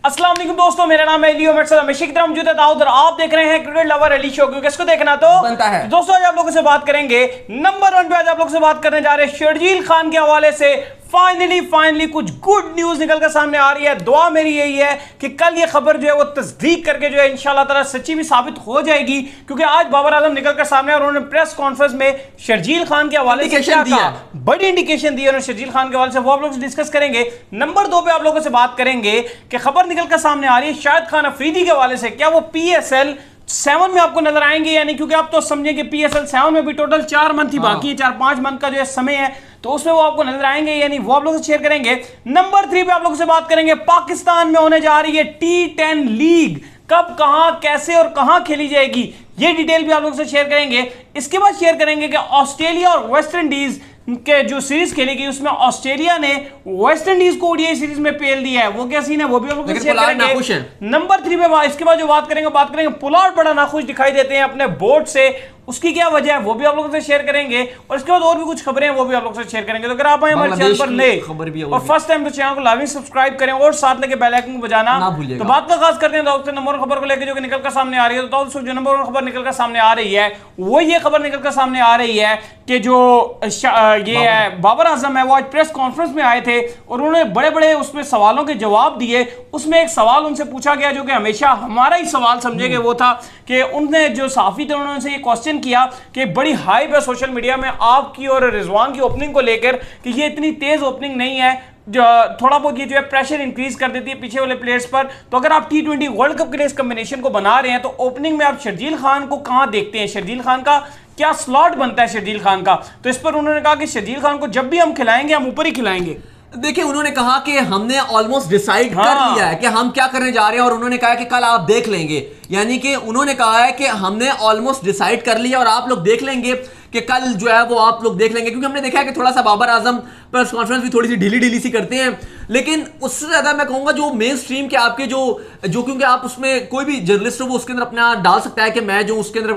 अस्सलाम वालेकुम दोस्तों, मेरा नाम है लियो मेरे हमेशा की तरह मौजूद है दाऊद और आप देख रहे हैं क्रिकेट लवर अली शो। क्योंकि इसको देखना तो बनता है। दोस्तों आज आप लोगों से बात करेंगे नंबर 1 पे। आज आप लोगों से बात करने जा रहे हैं शर्जील खान के हवाले से। फाइनली कुछ गुड न्यूज निकल कर सामने आ रही है। दुआ मेरी यही है कि कल ये खबर जो है वो तस्दीक करके जो है इंशाल्लाह ताला सच्ची भी साबित हो जाएगी। क्योंकि आज बाबर आजम निकल कर सामने और उन्होंने प्रेस कॉन्फ्रेंस में शर्जील खान के हवाले से क्या कहा, बड़ी इंडिकेशन दी है शर्जील खान के हवाले से, वो आप लोग डिस्कस करेंगे। नंबर 2 पे आप लोगों से बात करेंगे कि खबर निकल कर सामने आ रही है शाहिद खान अफरीदी के हवाले से, क्या वो PSL 7 में आपको नजर आएंगे यानी, क्योंकि आप तो समझे कि PSL 7 में भी टोटल 4 मंथ ही बाकी है, 4-5 मंथ का जो है समय है, तो उसमें वो आपको नजर आएंगे यानी, वो आप लोगों से शेयर करेंगे। नंबर 3 पे आप लोगों से बात करेंगे पाकिस्तान में होने जा रही है T10 लीग, कब कहां कैसे और कहां खेली जाएगी ये डिटेल भी आप लोगों से शेयर करेंगे। इसके बाद शेयर करेंगे कि ऑस्ट्रेलिया और वेस्ट इंडीज के जो सीरीज खेली गई उसमें ऑस्ट्रेलिया ने वेस्ट इंडीज को ओडीआई सीरीज में पेल दिया है, वो क्या सीन है वो भी हम लोग शेयर करेंगे। नंबर 3 पे इसके बाद जो बात करेंगे पुलार बड़ा नाखुश दिखाई देते हैं अपने बोर्ड से, उसकी क्या वजह है वो भी आप लोगों से शेयर करेंगे। और इसके बाद और भी कुछ खबरें हैं वो भी आप लोगों से शेयर करेंगे। तो अगर आप हमारे चैनल पर नए और फर्स्ट टाइम तो चैनल को लाजमी सब्सक्राइब करें और साथ लेके बेल आइकन को बजाना ना भूलिएगा। तो बात का खास करते हैं दाऊद से नंबर खबर को लेकर जो निकल कर सामने आ रही है। तो दाऊद जो नंबर खबर निकल कर सामने आ रही है वो ये खबर निकल कर सामने आ रही है कि जो ये है बाबर आजम है वो आज प्रेस कॉन्फ्रेंस में आए थे और उन्होंने बड़े बड़े उसमें सवालों के जवाब दिए। उसमें एक सवाल उनसे पूछा गया जो कि हमेशा हमारा ही सवाल समझेंगे, वो था कि उनने जो साफी थे उन्होंने उनसे ये क्वेश्चन किया कि बड़ी हाइप है सोशल मीडिया में आपकी और रिजवान की ओपनिंग को लेकर कि ये इतनी तेज ओपनिंग नहीं है, जो थोड़ा बहुत ये जो है प्रेशर इंक्रीज कर देती है पीछे वाले प्लेयर्स पर। तो अगर आप T20 वर्ल्ड कप के लिए इस कॉम्बिनेशन को बना रहे हैं तो ओपनिंग में आप शर्जील खान को कहां देखते हैं, शर्जील खान का क्या स्लॉट बनता है शर्जील खान का। तो इस पर उन्होंने कहा कि शर्जील खान को जब भी हम खिलाएंगे हम ऊपर ही खिलाएंगे। देखिए उन्होंने कहा कि हमने ऑलमोस्ट डिसाइड कर लिया है कि हम क्या करने जा रहे हैं और उन्होंने कहा कि कल आप देख लेंगे, यानी कि उन्होंने कहा है कि हमने ऑलमोस्ट डिसाइड कर लिया और आप लोग देख लेंगे कि कल जो है वो आप लोग देख लेंगे। क्योंकि हमने देखा है कि थोड़ा सा बाबर आजम प्रेस कॉन्फ्रेंस भी थोड़ी सी ढीली सी करते हैं, लेकिन उससे ज्यादा मैं कहूंगा जो मेन स्ट्रीम के आपके जो क्योंकि आप उसमें कोई भी जर्नलिस्ट हो वो उसके अंदर अपना डाल सकता है कि मैं जो उसके अंदर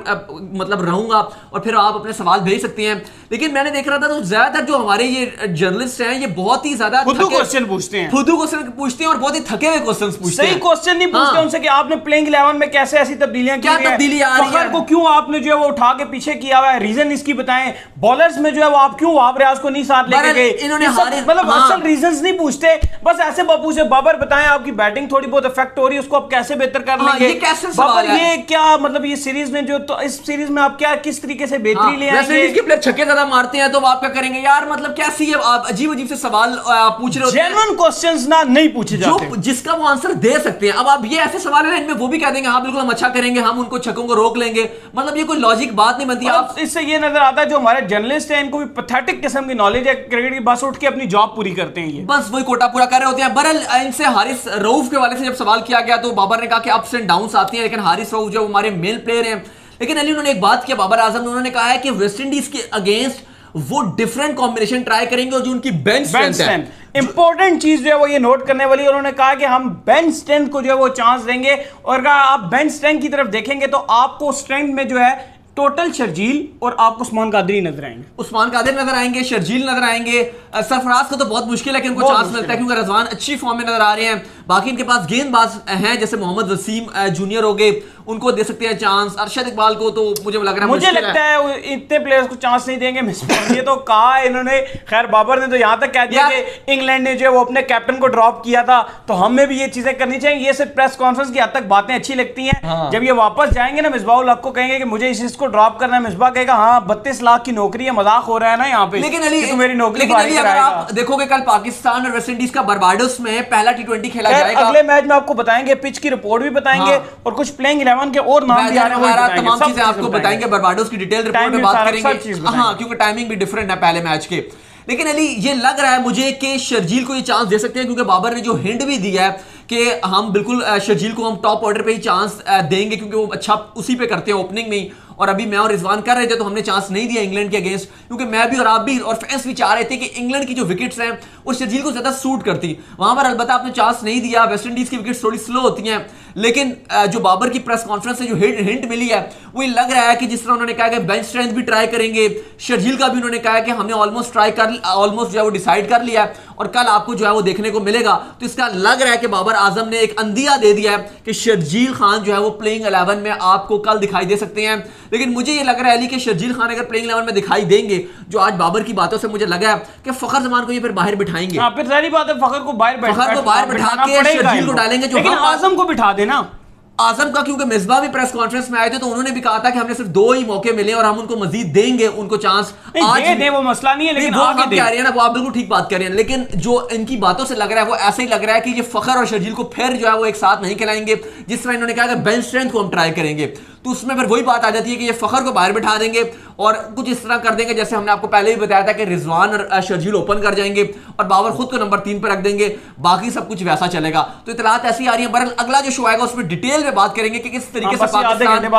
मतलब रहूंगा और फिर आप अपने सवाल भेज सकते हैं। लेकिन मैंने देख रहा था तो ज्यादातर जो हमारे ये जर्नलिस्ट हैं ये बहुत ही ज्यादा क्वेश्चन पूछते हैं, फुदू क्वेश्चन पूछते हैं और बहुत ही थके हुए क्वेश्चन पूछते हैं। सही क्वेश्चन नहीं पूछते उनसे कि आपने प्लेइंग 11 में कैसे ऐसी तब्दीलियां क्या तब्दीली आ रही है, को क्यों आपने जो है वो उठा के पीछे किया हुआ है, रीजन इसकी बताएं। बॉलर्स में जो है वो आप क्यों वाब रियाज को नहीं साथ लेके गए, इन्होंने मतलब असल रीजंस नहीं पूछते, बस ऐसे बापू से बाबर बताएं आपकी बैटिंग थोड़ी बहुत इफेक्ट हो रही है उसको आप कैसे बेहतर कर लेंगे। ये कैसे बाबर ये क्या मतलब ये सीरीज में जो तो इस सीरीज में आप क्या किस तरीके से बेहतरी ले आएंगे। इसके प्लेयर छक्के ज्यादा मारते हैं तो आप क्या करेंगे यार, मतलब कैसी है आप अजीब से सवाल पूछ रहे हो, जेन्युइन क्वेश्चंस ना नहीं पूछे जाते जिसका वो आंसर दे सकते हैं। अब आप ये ऐसे सवाल है इनमें वो भी कह देंगे हाँ बिल्कुल हम अच्छा करेंगे, हम उनको छक्कों को रोक लेंगे, मतलब ये कोई लॉजिक बात नहीं बनती। आप इससे ये नजर आता है जो हमारे जर्नलिस्ट हैं इनको भी पैथेटिक किस्म की नॉलेज है क्रिकेट की, बस उठ के अपनी जॉब पूरी करते हैं, ये बस वही कोटा पूरा कर रहे होते हैं। बहरहाल इनसे हारिस रऊफ के वाले से जब सवाल किया गया तो बाबर ने कहा कि अप्स एंड डाउन्स आती हैं, लेकिन हारिस रऊफ जो हमारे मेल प्लेयर हैं। लेकिन अली उन्होंने एक बात किया बाबर आजम ने, उन्होंने कहा है कि वेस्ट इंडीज के अगेंस्ट वो डिफरेंट कॉम्बिनेशन ट्राई करेंगे और जो उनकी बेंच स्ट्रेंथ है इंपॉर्टेंट चीज जो है वो ये नोट करने वाली है। उन्होंने कहा कि हम बेंच स्ट्रेंथ को जो है वो चांस देंगे और अगर आप बेंच स्ट्रेंथ की तरफ देखेंगे तो आपको स्ट्रेंथ में जो है टोटल शर्जील और आपको उस्मान कादरी नजर आएंगे, उस्मान कादिर नजर आएंगे, शर्जील नजर आएंगे। सरफराज को तो बहुत मुश्किल है कि उनको चांस मिलता है क्योंकि रजवान अच्छी फॉर्म में नजर आ रहे हैं। बाकी इनके पास गेंदबाज हैं जैसे मोहम्मद वसीम जूनियर हो गए, उनको दे सकते हैं चांस। अरशद इकबाल को तो मुझे लगता है इतने प्लेयर्स को चांस नहीं देंगे। ये तो कहा है इन्होंने, खैर बाबर ने तो यहां तक कह दिया कि इंग्लैंड ने जो वो अपने कैप्टन को ड्रॉप किया था, तो हमें भी ये चीजें करनी चाहिए। ये सिर्फ प्रेस कॉन्फ्रेंस की हद तक बातें अच्छी लगती हैं, जब ये वापस जाएंगे ना मिसबाहुल हक को कहेंगे कि मुझे इस को ड्रॉप करना है, मिसबा कहेगा हाँ 32 लाख की नौकरी है, मजाक हो रहा है ना यहाँ पे, लेकिन अली तो मेरी नौकरी। लेकिन अली अगर आप देखोगे कल पाकिस्तान और वेस्ट इंडीज का बारबाडोस में पहला T20 खेला जाएगा। अगले मैच में आपको बताएंगे, पिच की रिपोर्ट भी बताएंगे और कुछ प्लेइंग 11 के और नाम भी आ रहे हैं, तमाम चीजें आपको बताएंगे। बारबाडोस की डिटेल रिपोर्ट में बात करेंगे, हाँ क्योंकि टाइमिंग भी डिफरेंट है पहले मैच के। लेकिन अली ये लग रहा है मुझे कि शर्जील को ये चांस दे सकते हैं क्योंकि बाबर ने जो हिंट भी दिया है कि हम बिल्कुल शर्जील को हम टॉप ऑर्डर पे ही चांस देंगे क्योंकि वो अच्छा उसी पे करते हैं ओपनिंग में ही। और अभी मैं और रिजवान कर रहे थे तो हमने चांस नहीं दिया इंग्लैंड के अगेंस्ट, क्योंकि मैं भी और आप भी और फैंस भी चाह रहे थे कि इंग्लैंड की जो विकेट्स हैं वो शर्जील को ज्यादा सूट करती। वहां पर अलबत्ता आपने चांस नहीं दिया, वेस्ट इंडीज की विकेट्स थोड़ी स्लो होती हैं, लेकिन जो बाबर की प्रेस कॉन्फ्रेंस से जो हिंट मिली है वो लग रहा है कि जिस तरह उन्होंने कहा कि बेंच स्ट्रेंथ भी ट्राई करेंगे, शर्जील का भी उन्होंने कहा कि हमने ऑलमोस्ट जो है वो डिसाइड कर लिया है और कल आपको जो है वो देखने को मिलेगा। तो इसका लग रहा है कि बाबर आजम ने एक अंदिया दे दिया है कि शर्जील खान जो है वो प्लेइंग 11 में आपको कल दिखाई दे सकते हैं। लेकिन मुझे ये लग रहा है कि शर्जील खान अगर प्लेइंग 11 में दिखाई देंगे, जो आज बाबर की बातों से मुझे लगा है कि फखर जमान को ये फिर बाहर बिठाएंगे। फिर सारी बात है, फखर को बाहर बिठा के शर्जील को डालेंगे, जो लेकिन आजम को बिठा देना। आजम का क्योंकि मिसबा भी प्रेस कॉन्फ्रेंस में आए थे तो उन्होंने भी कहा था कि हमने सिर्फ 2 ही मौके मिले और हम उनको मजीद देंगे, उनको चांस आज दे वो मसला नहीं है, लेकिन वो आप कह रही है ना, वो आप बिल्कुल ठीक बात कर रही हैं। लेकिन जो इनकी बातों से लग रहा है वो ऐसे ही लग रहा है कि ये फखर और शर्जील को फिर जो है वो एक साथ नहीं खिलाएंगे। जिस तरह इन्होंने कहा कि बेंच स्ट्रेंथ को हम ट्राई करेंगे, तो उसमें फिर वही बात आ जाती है कि ये फखर को बाहर बिठा देंगे और कुछ इस तरह कर देंगे जैसे हमने आपको पहले भी बताया था कि रिजवान और शर्जील ओपन कर जाएंगे और बाबर खुद को नंबर 3 पर रख देंगे, बाकी सब कुछ वैसा चलेगा। तो इतलात ऐसी आ रही है। बहरहाल अगला जो शो आएगा उसमें डिटेल में बात करेंगे कि किस तरीके से पाकिस्तान आधे घंटे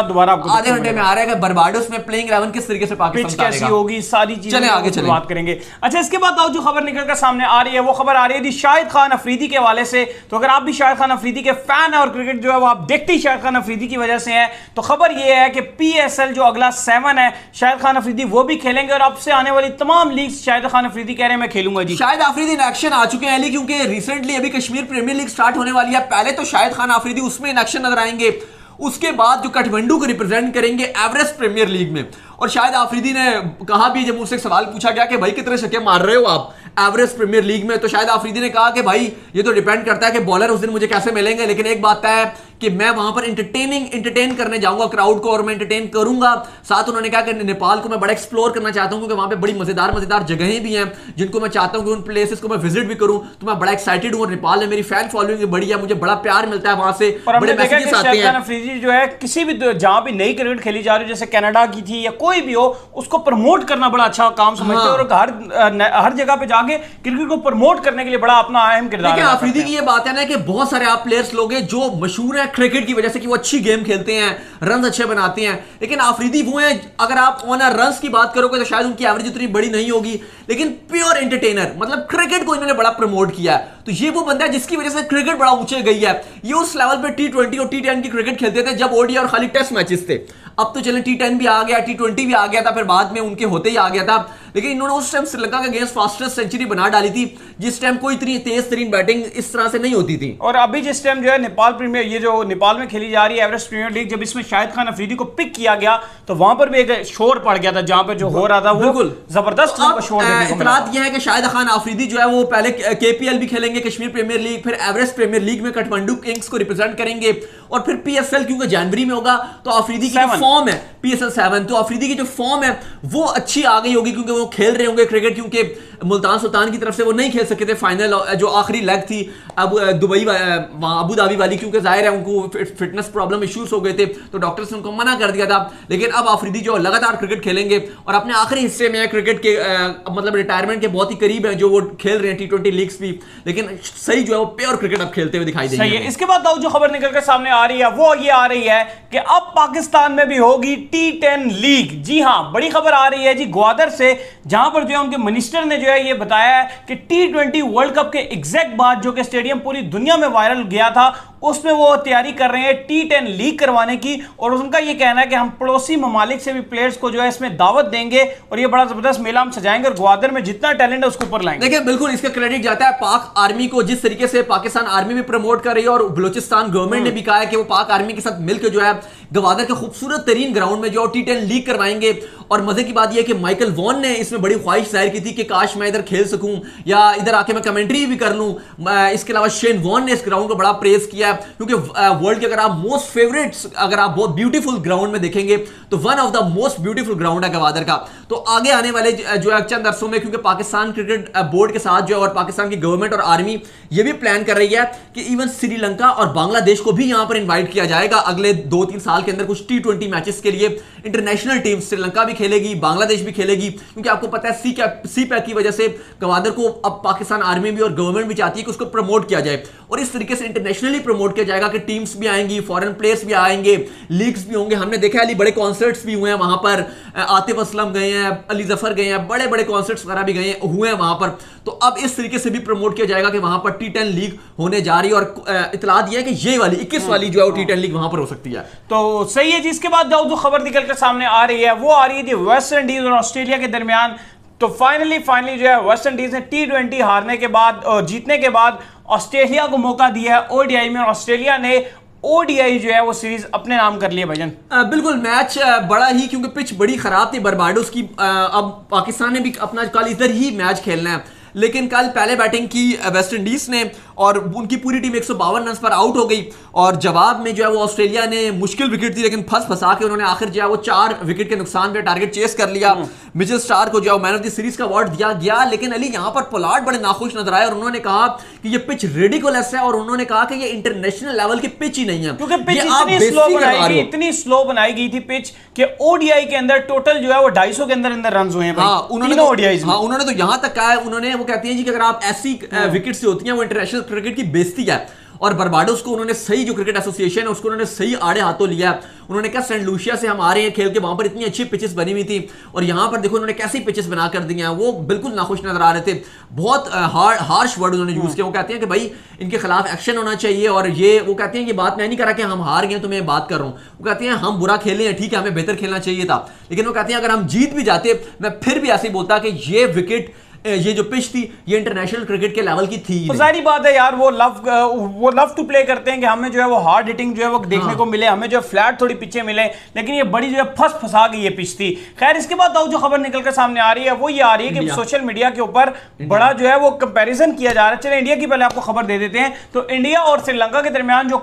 में आ रहा है, बरबाडोस में प्लेइंग 11 किस तरीके से पाकिस्तान कैसी होगी, सारी चीजें चले आगे चले बात करेंगे। अच्छा, इसके बाद आओ जो खबर निकल कर सामने आ रही है वो खबर आ रही है शाहिद खान अफरीदी के हवाले से। तो अगर आप भी शाहिद खान अफरीदी के फैन है और क्रिकेट जो है वो आप देखते ही शाहिद खान अफरीदी की वजह से है, तो खबर ये है कि PSL जो अगला 7 है शाहिद खान अफरीदी वो भी खेलेंगे और अब से आने वाली तमाम लीग्स शाहिद खान अफरीदी कह रहे हैं मैं खेलूंगा जी। शाहिद अफरीदी इन एक्शन आ चुके हैं अली, क्योंकि रिसेंटली अभी कश्मीर प्रीमियर लीग स्टार्ट होने वाली है। पहले तो शाहिद खान अफरीदी उसमें इन एक्शन नजर आएंगे, उसके बाद जो काठमांडू को रिप्रेजेंट करेंगे एवरेस्ट प्रीमियर लीग में। और शाहिद आफरीदी ने कहा भी, जब मुझसे एक सवाल पूछा गया कि भाई कितने छक्के मार रहे हो आप एवरेस्ट प्रीमियर लीग में, तो शाहिद आफरीदी ने कहा कि भाई ये तो डिपेंड करता है कि बॉलर उस दिन मुझे कैसे मिलेंगे, लेकिन एक बात है कि मैं वहां पर एंटरटेन करने जाऊंगा क्राउड को और मैं एंटरटेन करूंगा। साथ उन्होंने कहा कि नेपाल को मैं बड़ा एक्सप्लोर करना चाहता हूं, क्योंकि वहां पे बड़ी मजेदार जगहें भी हैं जिनको मैं चाहता हूं कि उन प्लेसेस को मैं विजिट भी करूं। तो मैं बड़ा एक्साइटेड हूं और नेपाल में मेरी फैन फॉलोइंग बड़ी है, मुझे बड़ा प्यार मिलता है वहां से, बड़े मैसेजेस आते हैं। अफरीदी जो है किसी भी जहां भी नई क्रिकेट खेली जा रही है, जैसे कनाडा की थी या कोई भी हो, उसको प्रमोट करना बड़ा अच्छा काम समझते हैं और हर जगह पे जाके क्रिकेट को प्रमोट करने के लिए बड़ा अपना अहम किरदार है। अफरीदी की ये बात है ना कि बहुत सारे आप प्लेयर्स लोग हैं जो मशहूर हैं क्रिकेट की वजह से कि वो अच्छी गेम खेलते हैं, रन अच्छे बनाते हैं, लेकिन अफरीदी वो हैं, अगर आप ऑन रन की बात करोगे तो शायद उनकी एवरेज उतनी बड़ी नहीं होगी, लेकिन प्योर एंटरटेनर, मतलब क्रिकेट को इन्होंने बड़ा प्रमोट किया है। तो ये वो बंदा है जिसकी वजह से क्रिकेट बड़ा ऊंचे गई है। ये उस लेवल पे T20 और T10 की क्रिकेट खेलते थे जब ओडीआई और खाली टेस्ट मैचेस थे। अब तो चले T10 भी आ गया, T20 भी आ गया था, फिर बाद में उनके होते ही आ गया था, लेकिन इन्होंने उस टाइम श्रीलंका के अगेंस्ट फास्टेस्ट सेंचुरी बना डाली थी, जिस टाइम कोई इतनी तेज तरीन बैटिंग इस तरह से नहीं होती थी। और अभी जिस टाइम जो है नेपाल प्रीमियर, ये जो नेपाल में खेली जा रही है एवरेस्ट प्रीमियर लीग, जब इसमें शाहिद खान अफरीदी को पिक किया गया तो वहां पर भी एक शोर पड़ गया था, जहां पर जो हो रहा था वो बिल्कुल जबरदस्त शोर देखने को मिला। यह है कि शाहिद खान अफरीदी जो है वो पहले KPL भी खेलेंगे, कश्मीर प्रीमियर लीग, फिर एवरेस्ट प्रीमियर लीग में काठमांडू किंग्स को रिप्रेजेंट करेंगे, और फिर PSL क्योंकि जनवरी में होगा तो अफरीदी की जो फॉर्म है PSL 7, तो अफरीदी की जो फॉर्म है वो अच्छी आ गई होगी, क्योंकि वो खेल रहे होंगे क्रिकेट, क्योंकि मुल्तान सुल्तान की तरफ से वो नहीं खेल सके थे फाइनल, जो आखिरी लेग थी अब दुबई अबू धाबी वाली, क्योंकि जाहिर है उनको फिटनेस प्रॉब्लम इश्यूज हो गए थे तो डॉक्टर्स ने उनको मना कर दिया था। लेकिन अब अफरीदी जो लगातार क्रिकेट खेलेंगे और अपने आखिरी हिस्से में क्रिकेट के मतलब रिटायरमेंट के बहुत ही करीब है, जो वो खेल रहे हैं T20 लीग्स भी, लेकिन सही जो है वो प्योर क्रिकेट अब खेलते हुए दिखाई देंगे। सही है। इसके बाद जो खबर निकल कर सामने आ रही है वो ये आ रही है कि अब पाकिस्तान में भी होगी T10 लीग। जी हां, बड़ी खबर आ रही है जी ग्वादर से, जहां पर जो है उनके मिनिस्टर ने जो है ये बताया है कि T20 वर्ल्ड कप के एग्जैक्ट बाद जो कि स्टेडियम पूरी दुनिया में वायरल गया था, उसमें वो तैयारी कर रहे हैं T10 लीग करवाने की, और उनका ये कहना है कि हम पड़ोसी ममालिक से भी प्लेयर्स को जो है इसमें दावत देंगे और ये बड़ा जबरदस्त मेला हम सजाएंगे और ग्वादर में जितना टैलेंट है उसको ऊपर लाएंगे। देखिए बिल्कुल इसका क्रेडिट जाता है पाक आर्मी को, जिस तरीके से पाकिस्तान आर्मी भी प्रमोट कर रही है और बलूचिस्तान गवर्नमेंट ने भी कहा है कि वो पाक आर्मी के साथ मिलकर जो है ग्वादर के खूबसूरत तरीन ग्राउंड में जो T10 लीग करवाएंगे। और मजे की बात यह कि माइकल वॉन ने इसमें बड़ी ख्वाहिश जाहिर की थी कि काश मैं इधर खेल सकूं या इधर आके मैं कमेंट्री भी कर लूं। इसके अलावा शेन वॉन ने इस ग्राउंड को बड़ा प्रेज किया, क्योंकि वर्ल्ड के अगर आप मोस्ट फेवरेट्स, अगर आप बहुत ब्यूटीफुल ग्राउंड में देखेंगे तो one of the most beautiful ground है ग्वादर का। तो आगे आने वाले जो है चंद अरसों में, क्योंकि पाकिस्तान क्रिकेट बोर्ड के साथ जो है और पाकिस्तान की गवर्नमेंट और आर्मी ये भी प्लान कर रही है कि इवन श्रीलंका और बांग्लादेश को भी यहां पर इन्वाइट किया जाएगा अगले 2-3 साल के अंदर कुछ T20 मैचेस के लिए। इंटरनेशनल टीम श्रीलंका भी खेलेगी, बांग्लादेश भी खेलेगी, क्योंकि आपको पता है सी पैक की वजह से ग्वादर को अब पाकिस्तान आर्मी भी और गवर्नमेंट भी चाहती है कि उसको प्रमोट किया जाए, और इस तरीके से इंटरनेशनली प्रमोट प्रमोट किया जाएगा कि टीम्स भी आएंगी, फॉरेन प्लेयर्स भी आएंगे, लीग्स भी होंगे। हमने देखा है बड़े कॉन्सर्ट्स भी हुए हैं वहां पर, आतिफ असलम गए हैं, अली जफर गए हैं, बड़े बड़े कॉन्सर्ट्स वगैरह भी गए हुए हैं वहां पर। तो अब इस तरीके से भी प्रमोट किया जाएगा कि वहां पर T10 लीग होने जा रही है, और इतला दिया है कि ये वाली 21 वाली जो है वो T10 लीग वहां पर हो सकती है। तो सही है जी। इसके बाद जो खबर निकल कर सामने आ रही है वो आ रही है जी वेस्ट इंडीज और ऑस्ट्रेलिया के दरमियान। तो फाइनली जो है वेस्ट इंडीज ने T20 हारने के बाद और जीतने के बाद ऑस्ट्रेलिया को मौका दिया है ओडीआई में, और ऑस्ट्रेलिया ने ओडीआई जो है वो सीरीज अपने नाम कर लिए भजन। बिल्कुल, मैच बड़ा ही, क्योंकि पिच बड़ी खराब थी बर्बाडोस की। अब पाकिस्तान ने भी अपना कल इधर ही मैच खेलना है, लेकिन कल पहले बैटिंग की वेस्ट इंडीज ने और उनकी पूरी टीम 152 रन पर आउट हो गई, और जवाब में जो है वो ऑस्ट्रेलिया ने मुश्किल विकेट थी लेकिन फंसा के उन्होंने आखिर जो है वो 4 विकेट के नुकसान पे टारगेट चेस कर लिया। मिचेल स्टार को जो है मैन ऑफ द सीरीज का अवार्ड दिया गया, लेकिन अली यहाँ पर पोलार्ड बड़े नाखुश नजर आए और उन्होंने कहा कि ये पिच रेडिकुलस है, और उन्होंने कहा कि ये इंटरनेशनल लेवल की पिच ही नहीं है, क्योंकि पिच इतनी स्लो बनाई गई थी पिच के ओडीआई के अंदर टोटल जो है वो 250 के अंदर रन हुए हैं। उन्होंने तो यहां तक कहा है, उन्होंने वो कहती है जी कि अगर आप ऐसी विकेट से होती हैं वो इंटरनेशनल क्रिकेट की बेइज्जती है। और बर्बाडोस को उन्होंने सही, जो क्रिकेट एसोसिएशन है उसको उन्होंने सही आड़े हाथों लिया। उन्होंने कहा सेंट लूसिया से हम आ रहे हैं खेल के, वहां पर इतनी अच्छी पिचेस बनी हुई थी और यहां पर देखो उन्होंने कैसी पिचेस बना कर दी हैं। वो बिल्कुल नाखुश नजर आ रहे थे, बहुत हार्श वर्ड उन्होंने यूज किया। वो कहते हैं कि भाई इनके खिलाफ एक्शन होना चाहिए, और ये वो कहते हैं कि बात मैं नहीं करा कि हम हार गए तो मैं बात कर रहा हूं। वो कहते हैं हम बुरा खेले हैं, ठीक है, हमें बेहतर खेलना चाहिए था, लेकिन वो कहते हैं अगर हम जीत भी जाते मैं फिर भी ऐसे ही बोलता कि ये विकेट, ये जो पिच थी ये इंटरनेशनल क्रिकेट के लेवल की थी। तो सारी बात है यार, वो लव टू प्ले करते हैं कि हमें जो है वो हार्ड हिटिंग जो है वो देखने को मिले, हमें जो फ्लैट थोड़ी पिचें मिले, लेकिन ये बड़ी जो है फंसा गई ये पिच थी। खैर, इसके बाद जो खबर निकलकर सामने आ रही है वो ये आ रही है कि सोशल मीडिया के ऊपर बड़ा जो है वो कंपैरिजन किया जा रहा है। चलिए इंडिया की पहले आपको खबर दे देते हैं। तो इंडिया और श्रीलंका के दरमियान जो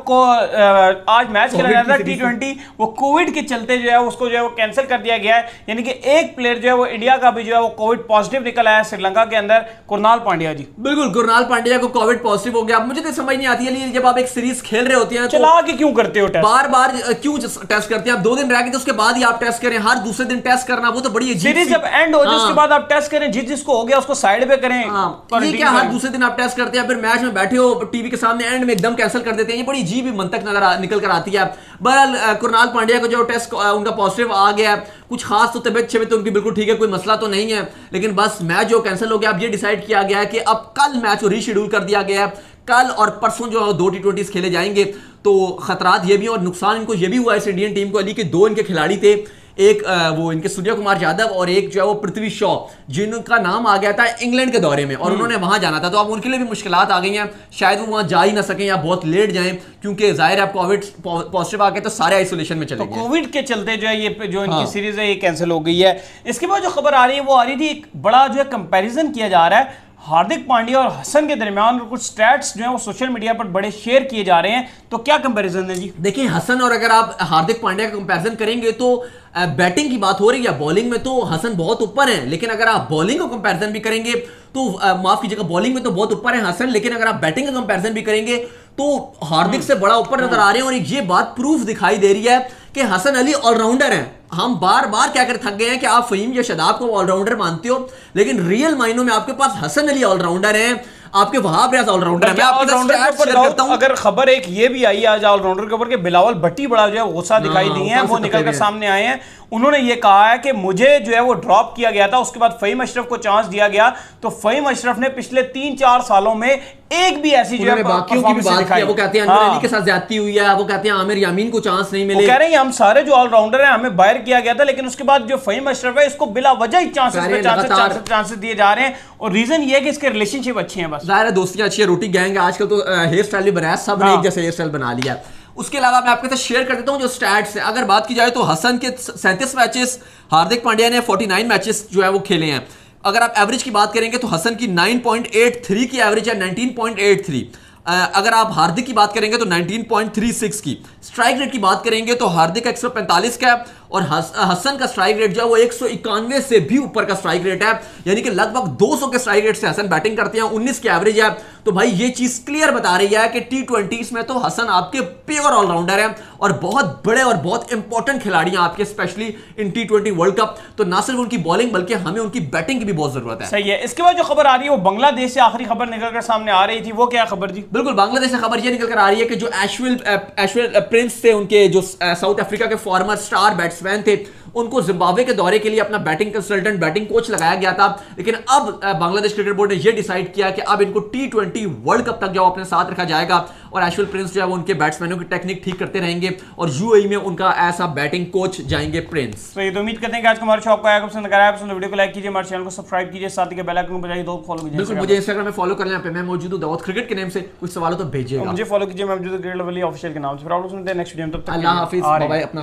आज मैच खेला जा रहा था T20, वो कोविड के चलते जो है उसको जो है वो कैंसिल कर दिया गया है। यानी कि एक प्लेयर जो है वो इंडिया का भी जो है वो कोविड पॉजिटिव निकल आया श्रीलंका के अंदर, कुरनाल पांड्या जी। बिल्कुल, कुरनाल पांड्या को कोविड पॉजिटिव हो गया। मुझे तो समझ नहीं आती है जब आप एक सीरीज खेल रहे होते हैं चला के क्यों करते हो टेस्ट, बार बार क्यों टेस्ट करते हैं? आप 2 दिन रह गए तो उसके बाद ही आप टेस्ट करें, हर दूसरे दिन टेस्ट करना वो तो बड़ी अजीब। सीरीज जब एंड हो जाए उसके बाद आप टेस्ट करें, जिसको हो गया उसको साइड पे करें। ये क्या हर दूसरे दिन आप टेस्ट करते हैं, फिर मैच में बैठे हो टीवी के सामने एंड में एकदम कैंसिल कर देते हैं? ये बड़ी अजीब मंतक निकल कर आती है। बहरहाल कुरनाल पांड्या को जो टेस्ट उनका पॉजिटिव आ गया, कुछ खास तो तबियत तो उनकी बिल्कुल ठीक है, कोई मसला तो नहीं है, लेकिन बस मैच जो कैंसिल हो गया। अब ये डिसाइड किया गया है कि अब कल मैच को रीशेड्यूल कर दिया गया है, कल और परसों जो है 2 T20 खेले जाएंगे। तो खतरात ये भी और नुकसान इनको ये भी हुआ इस इंडियन टीम को अली के 2 इनके खिलाड़ी थे, एक वो इनके सूर्य कुमार यादव और एक जो है वो पृथ्वी शॉ, जिनका नाम आ गया था इंग्लैंड के दौरे में और उन्होंने वहां जाना था। तो अब उनके लिए भी मुश्किलात आ गई हैं, शायद वो वहां जा ही ना सकें या बहुत लेट जाएं, क्योंकि जाहिर है कोविड पॉजिटिव आ गए तो सारे आइसोलेशन में चले गए। कोविड के चलते जो है ये जो इनकी सीरीज है ये कैंसिल हो गई है। इसके बाद जो खबर आ रही है वो आ रही थी, एक बड़ा जो है कंपैरिजन किया जा रहा है हार्दिक पांड्या और हसन के दरमियान, और कुछ स्टैट्स जो है वो सोशल मीडिया पर बड़े शेयर किए जा रहे हैं। तो क्या कंपैरिजन है जी? देखिए, हसन और अगर आप हार्दिक पांड्या का कंपैरिजन करेंगे तो बैटिंग की बात हो रही है, बॉलिंग में तो हसन बहुत ऊपर है, लेकिन अगर आप बॉलिंग का कंपैरिजन भी करेंगे तो माफ कीजिएगा, बॉलिंग में तो बहुत ऊपर है हसन, लेकिन अगर आप बैटिंग का कंपैरिजन भी करेंगे तो हार्दिक से बड़ा ऊपर नजर आ रहे हैं। और ये बात प्रूफ दिखाई दे रही है कि हसन अली ऑलराउंडर हैं। हम बार बार क्या कर थक गए हैं कि आप फहीम या शादाब को ऑलराउंडर मानते हो, लेकिन रियल मायनों में आपके पास हसन अली ऑलराउंडर हैं, आपके वहाब रियाज ऑलराउंडर है। मैं आपको अगर खबर एक ये भी आई आज ऑलराउंडर के ऊपर कि बिलावल भट्टी बड़ा जो है गुस्सा दिखाई दी है, वो निकल कर सामने आए हैं। उन्होंने ये कहा है कि मुझे जो है वो ड्रॉप किया गया था, उसके बाद फहीम अशरफ को चांस दिया गया, तो फहीम अशरफ ने पिछले 3-4 सालों में एक भी ऐसी जो है बाकियों की भी बात की। वो कहते हैं अनवर अली के साथ ज्यादती हुई है, वो कहते हैं आमिर यामीन को चांस नहीं मिले, वो कह रहे हैं हम सारे जो ऑलराउंडर हैं हमें बाहर किया गया था, लेकिन उसके बाद जो फहीम अशरफ है इसको बिला वजह ही चांसेस दिए जा रहे हैं। और रीजन ये है कि इसके रिलेशनशिप अच्छे हैं, बस जाहिर है दोस्तियां अच्छी है, रोटी गैंग है, आजकल तो हेयर स्टाइल भी बनाया, सब ने एक जैसे हेयर स्टाइल बना लिया। उसके अलावा मैं आपके साथ शेयर कर देता हूं जो स्टैट्स है। अगर बात की जाए तो हसन के 37 मैचेस, हार्दिक पांड्या ने 49 मैचेस जो है वो खेले हैं। अगर आप एवरेज की बात करेंगे तो हसन की 9.83 की एवरेज है, 19.83। अगर आप हार्दिक की बात करेंगे तो 19.36 की। स्ट्राइक रेट की बात करेंगे तो हार्दिक 145 का है और हसन का स्ट्राइक रेट जो है वो 191 से भी ऊपर का स्ट्राइक रेट है, यानी कि लगभग 200 के स्ट्राइक रेट से हसन बैटिंग करते हैं, 19 की एवरेज है। तो भाई ये चीज क्लियर बता रही है कि T20 में तो हसन आपके प्योर ऑलराउंडर हैं और बहुत बड़े और बहुत इंपॉर्टेंट खिलाड़ी हैं आपके, specially in T20 world cup. तो ना सिर्फ उनकी बॉलिंग बल्कि हमें उनकी बैटिंग की भी बहुत जरूरत है। सही है। इसके बाद जो खबर आ रही है वो बांग्लादेश से आखिरी खबर निकलकर सामने आ रही थी, वो क्या खबर जी? बिल्कुल, बांग्लादेश से खबर ये निकल कर आ रही है कि जो एशवेल प्रिंस थे, उनके जो साउथ अफ्रीका के फॉर्मर स्टार बैट्समैन थे, उनको जिम्बाब्वे के दौरे के लिए अपना बैटिंग कंसल्टेंट, बैटिंग कोच लगाया गया था। लेकिन अब बांग्लादेश क्रिकेट बोर्ड ने यह डिसाइड किया कि अब इनको T20 वर्ल्ड कप तक जो अपने साथ रखा जाएगा और एशवेल प्रिंस जो है वो उनके बैट्समैनों की टेक्निक ठीक करते रहेंगे और यूएई में उनका ऐसा बैटिंग कोच जाएंगे प्रिंस। तो ये तो उम्मीद करते हैं कि आज का हमारा शो आपको आया, पसंद आया, पसंद वीडियो को लाइक कीजिए, हमारे चैनल को सब्सक्राइब कीजिए, साथ ही बेल आइकन को बजाइए, दो फॉलो कीजिए। बिल्कुल, मुझे इंस्टाग्राम में फॉलो कर लें, पे मैं मौजूद हूं दाऊद क्रिकेट के नेम से। कुछ सवाल हो तो भेजिएगा, मुझे फॉलो कीजिए, मैं मौजूद क्रिकेट ऑफिशियल के नाम से। फिर आप लोग सुनते हैं नेक्स्ट वीडियो में, तब तक अल्लाह हाफिज, बाय बाय। अपना